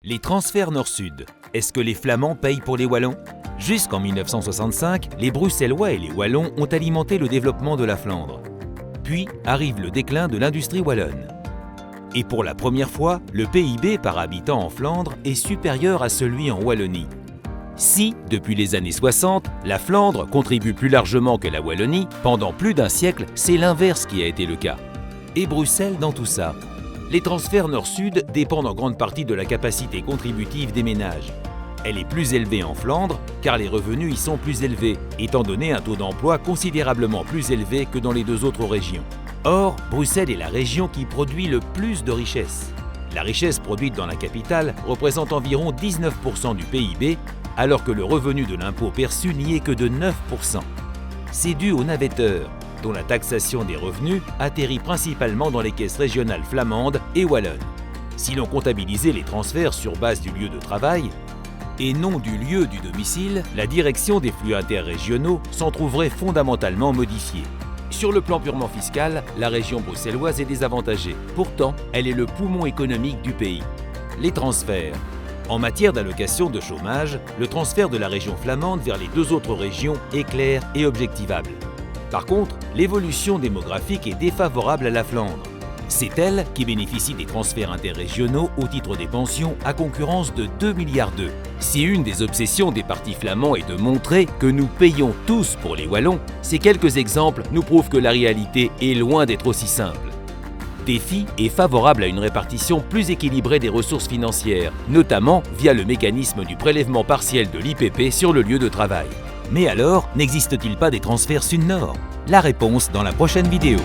Les transferts Nord-Sud. Est-ce que les Flamands payent pour les Wallons? Jusqu'en 1965, les Bruxellois et les Wallons ont alimenté le développement de la Flandre. Puis arrive le déclin de l'industrie wallonne. Et pour la première fois, le PIB par habitant en Flandre est supérieur à celui en Wallonie. Si, depuis les années 60, la Flandre contribue plus largement que la Wallonie, pendant plus d'un siècle, c'est l'inverse qui a été le cas. Et Bruxelles dans tout ça? Les transferts Nord-Sud dépendent en grande partie de la capacité contributive des ménages. Elle est plus élevée en Flandre, car les revenus y sont plus élevés, étant donné un taux d'emploi considérablement plus élevé que dans les deux autres régions. Or, Bruxelles est la région qui produit le plus de richesses. La richesse produite dans la capitale représente environ 19% du PIB, alors que le revenu de l'impôt perçu n'y est que de 9%. C'est dû aux navetteurs, dont la taxation des revenus atterrit principalement dans les caisses régionales flamandes et wallonnes. Si l'on comptabilisait les transferts sur base du lieu de travail, et non du lieu du domicile, la direction des flux interrégionaux s'en trouverait fondamentalement modifiée. Sur le plan purement fiscal, la région bruxelloise est désavantagée. Pourtant, elle est le poumon économique du pays. Les transferts. En matière d'allocation de chômage, le transfert de la région flamande vers les deux autres régions est clair et objectivable. Par contre, l'évolution démographique est défavorable à la Flandre. C'est elle qui bénéficie des transferts interrégionaux au titre des pensions à concurrence de 2,2 milliards. Si une des obsessions des partis flamands est de montrer que nous payons tous pour les Wallons, ces quelques exemples nous prouvent que la réalité est loin d'être aussi simple. Défi est favorable à une répartition plus équilibrée des ressources financières, notamment via le mécanisme du prélèvement partiel de l'IPP sur le lieu de travail. Mais alors, n'existe-t-il pas des transferts Sud-Nord? La réponse dans la prochaine vidéo.